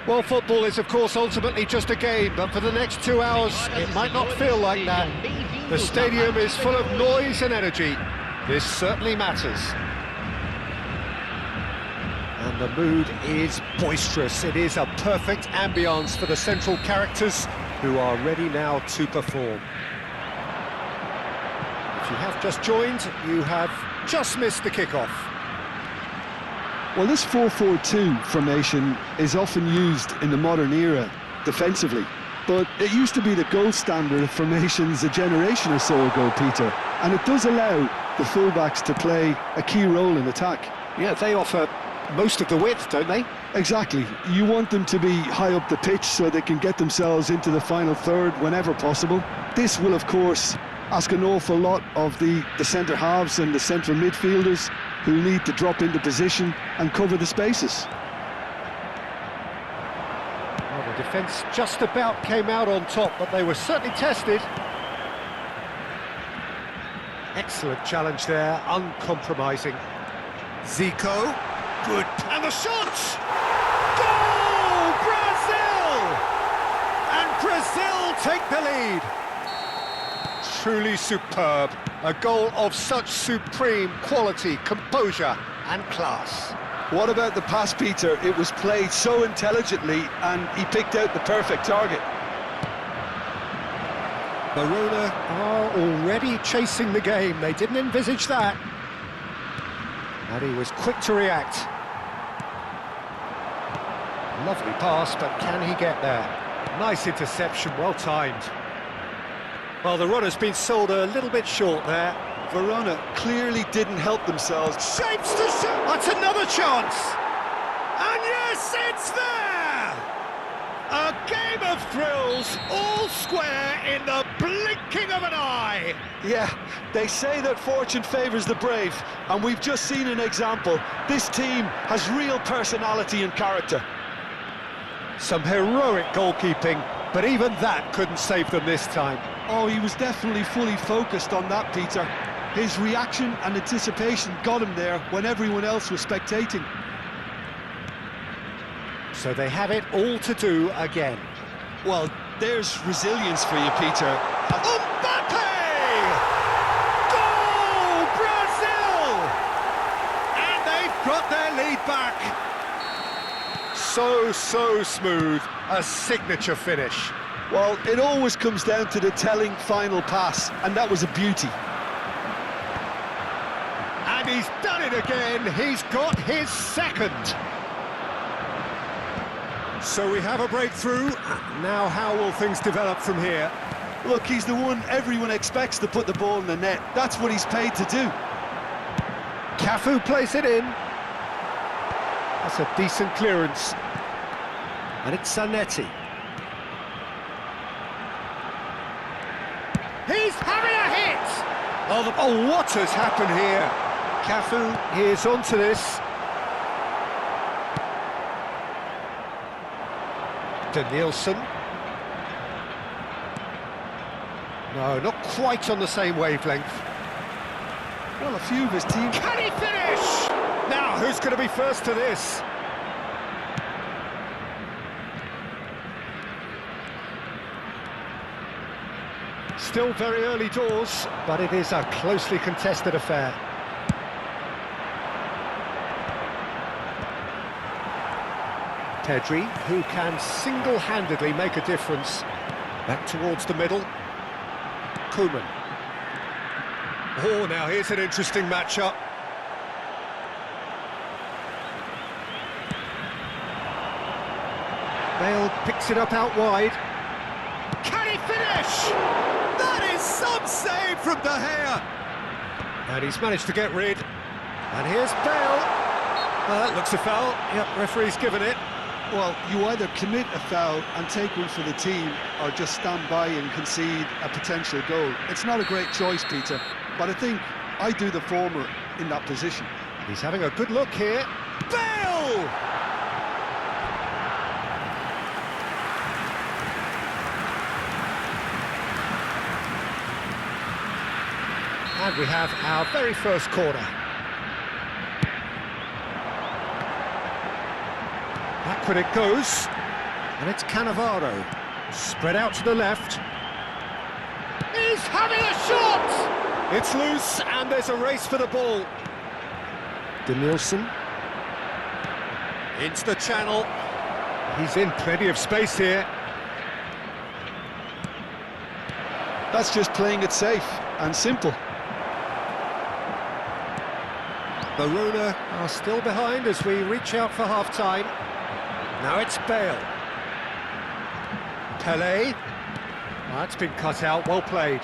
Well, football is, of course, ultimately just a game, but for the next 2 hours, it might not feel like that. The stadium is full of noise and energy. This certainly matters. And the mood is boisterous. It is a perfect ambience for the central characters who are ready now to perform. If you have just joined, you have just missed the kickoff. Well, this 4-4-2 formation is often used in the modern era defensively, but it used to be the gold standard of formations a generation or so ago, Peter, and it does allow the fullbacks to play a key role in attack. Yeah, they offer most of the width, don't they? Exactly. You want them to be high up the pitch so they can get themselves into the final third whenever possible. This will, of course, ask an awful lot of the centre halves and the central midfielders, who need to drop into position and cover the spaces. Well, the defence just about came out on top, but they were certainly tested. Excellent challenge there, uncompromising. Zico, good, and the shot! Goal! Brazil! And Brazil take the lead. Truly superb. A goal of such supreme quality, composure and class. What about the pass, Peter? It was played so intelligently and he picked out the perfect target. Verona are already chasing the game. They didn't envisage that. And he was quick to react. Lovely pass, but can he get there? Nice interception, well timed. Well, the runner's been sold a little bit short there. Verona clearly didn't help themselves. Shapes to shoot! That's another chance! And yes, it's there! A game of thrills, all square in the blinking of an eye! Yeah, they say that fortune favours the brave, and we've just seen an example. This team has real personality and character. Some heroic goalkeeping, but even that couldn't save them this time. Oh, he was definitely fully focused on that, Peter. His reaction and anticipation got him there when everyone else was spectating. So they have it all to do again. Well, there's resilience for you, Peter. Mbappe! Goal! Brazil! And they've got their lead back. So smooth. A signature finish. Well, it always comes down to the telling final pass, and that was a beauty. And he's done it again. He's got his second. So we have a breakthrough. Now how will things develop from here? Look, he's the one everyone expects to put the ball in the net. That's what he's paid to do. Cafu plays it in. That's a decent clearance. And it's Zanetti. He's having a hit! Oh, what has happened here? Cafu is onto this. Nielsen. No, not quite on the same wavelength. Well, a few of his team... Can he finish? Now, who's going to be first to this? Still very early doors, but it is a closely contested affair. Pedri, who can single-handedly make a difference. Back towards the middle. Koeman. Oh, now here's an interesting matchup. Bale picks it up out wide. Can he finish? That is some save from De Gea. And he's managed to get rid. And here's Bale. That looks a foul. Yep, referee's given it. Well, you either commit a foul and take one for the team, or just stand by and concede a potential goal. It's not a great choice, Peter, but I think I do the former in that position. He's having a good look here. Bale! And we have our very first corner. Back when it goes. And it's Cannavaro. Spread out to the left. He's having a shot! It's loose, and there's a race for the ball. Danielson. Into the channel. He's in plenty of space here. That's just playing it safe and simple. Baruna are still behind as we reach out for half-time. Now it's Bale. Pelé. That's been cut out, well played.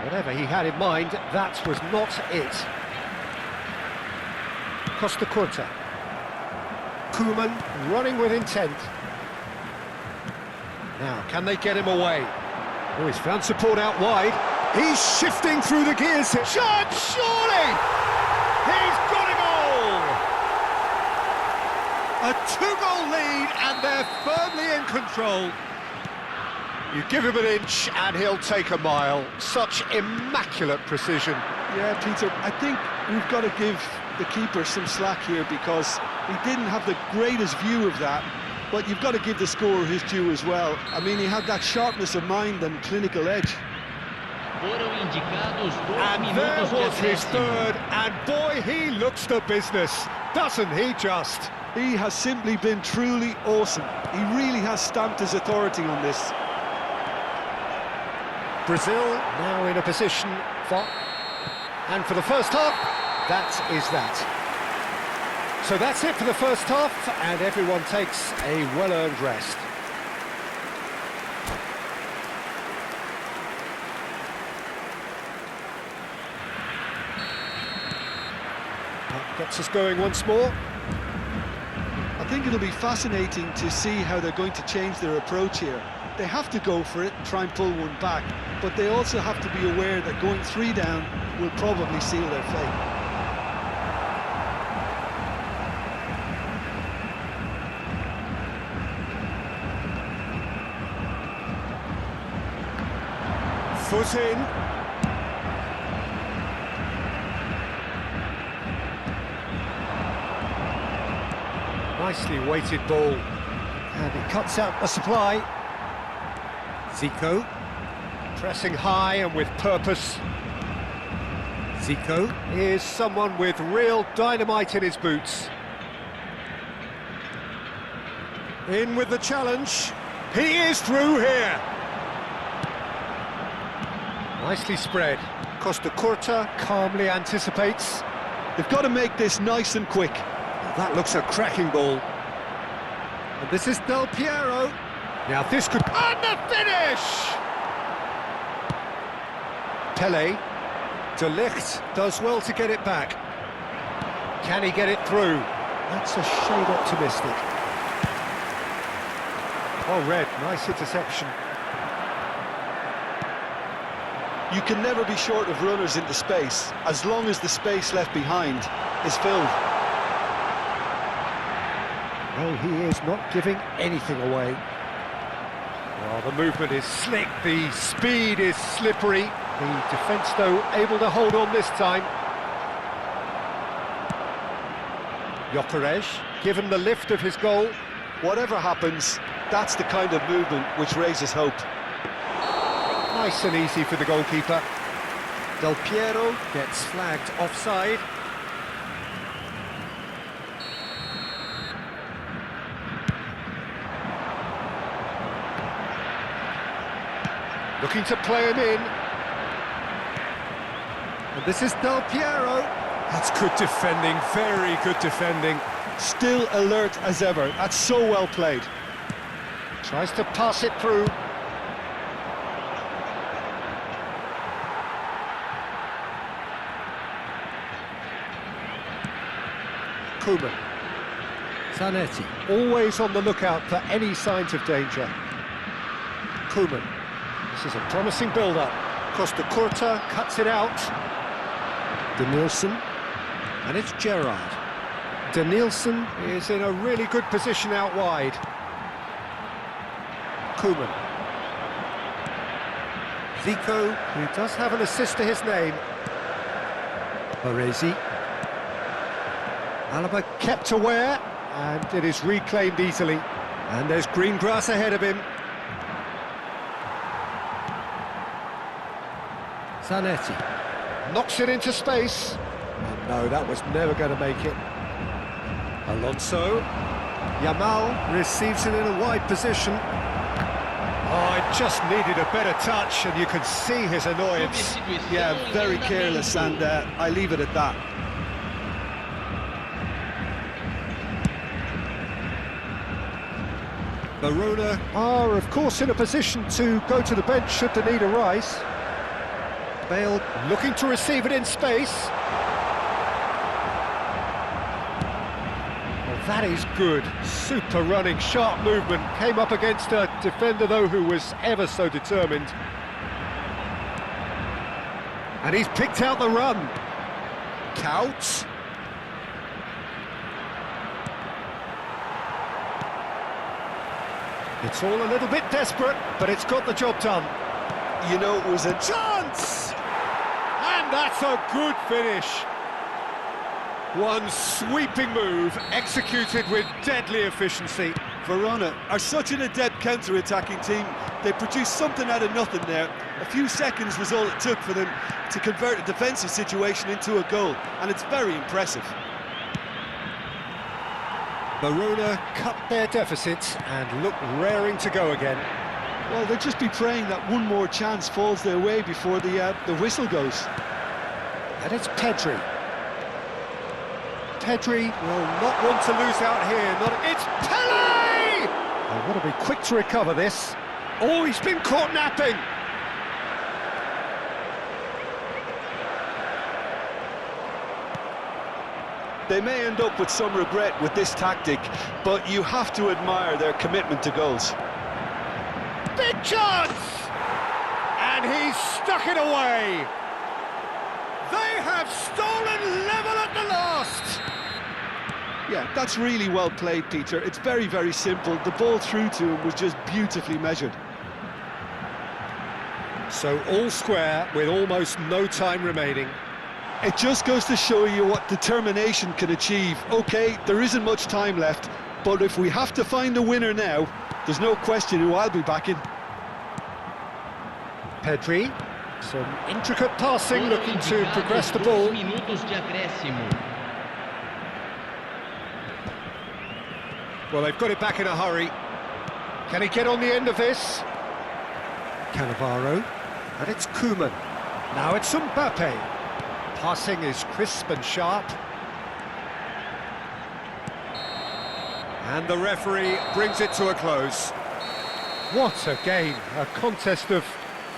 Whatever he had in mind, that was not it. Costa Curta. Koeman running with intent. Now, can they get him away? Oh, he's found support out wide. He's shifting through the gears. Shot, surely! He's got it all! A two-goal lead, and they're firmly in control. You give him an inch, and he'll take a mile. Such immaculate precision. Yeah, Peter, I think we've got to give the keeper some slack here because he didn't have the greatest view of that. But you've got to give the scorer his due as well. I mean, he had that sharpness of mind and clinical edge. And there was his third, and boy, he looks the business, doesn't he just? He has simply been truly awesome. He really has stamped his authority on this. Brazil now in a position for... And for the first half, that is that. So that's it for the first half, and everyone takes a well-earned rest. That gets us going once more. I think it'll be fascinating to see how they're going to change their approach here. They have to go for it and try and pull one back, but they also have to be aware that going 3 down will probably seal their fate. Foot in. Nicely weighted ball. And he cuts out the supply. Zico. Pressing high and with purpose. Zico is someone with real dynamite in his boots. In with the challenge. He is through here. Nicely spread. Costa Curta calmly anticipates. They've got to make this nice and quick. That looks a cracking ball. And this is Del Piero. Now this could... And the finish! Pelé. De Ligt does well to get it back. Can he get it through? That's a shade optimistic. Oh, Red, nice interception. You can never be short of runners into space, as long as the space left behind is filled. Oh, he is not giving anything away. Well, the movement is slick, the speed is slippery. The defence, though, able to hold on this time. Gyökeres, given the lift of his goal. Whatever happens, that's the kind of movement which raises hope. Nice and easy for the goalkeeper. Del Piero gets flagged offside. Looking to play him in. And this is Del Piero. That's good defending, very good defending. Still alert as ever. That's so well played. Tries to pass it through. Koeman. Zanetti, always on the lookout for any signs of danger. Koeman. This is a promising build-up. Costa Curta cuts it out. Danielson. And it's Gerrard. Danielson is in a really good position out wide. Koeman. Zico, who does have an assist to his name. Baresi. Alaba kept aware, and it is reclaimed easily. And there's green grass ahead of him. Zanetti knocks it into space. And no, that was never going to make it. Alonso. Yamal receives it in a wide position. Oh, it just needed a better touch, and you can see his annoyance. Yeah, very careless, and I leave it at that. Verona are, of course, in a position to go to the bench should the need arise. Bale looking to receive it in space. Well, that is good. Super running, sharp movement. Came up against a defender, though, who was ever so determined. And he's picked out the run. Couch. It's all a little bit desperate, but it's got the job done. You know, it was a Chance! And that's a good finish. One sweeping move, executed with deadly efficiency. Verona are such an adept counter-attacking team. They produced something out of nothing there. A few seconds was all it took for them to convert a defensive situation into a goal, and it's very impressive. Verona cut their deficit and look raring to go again. Well, they'll just be praying that one more chance falls their way before the whistle goes. And it's Pedri. Pedri will not want to lose out here. It's Pele! They want to be quick to recover this. Oh, he's been caught napping. They may end up with some regret with this tactic, but you have to admire their commitment to goals. Big chance! And he's stuck it away. They have stolen level at the last. Yeah, that's really well played, Peter. It's very, very simple. The ball through to him was just beautifully measured. So all square with almost no time remaining. It just goes to show you what determination can achieve. OK, there isn't much time left, but if we have to find a winner now, there's no question who I'll be backing. Pedri, some intricate passing, looking to progress the ball. Well, they've got it back in a hurry. Can he get on the end of this? Cannavaro, and it's Koeman. Now it's Mbappe. Passing is crisp and sharp. And the referee brings it to a close. What a game, a contest of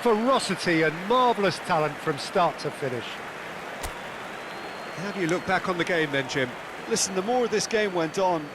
ferocity and marvellous talent from start to finish. How do you look back on the game then, Jim? Listen, the more this game went on,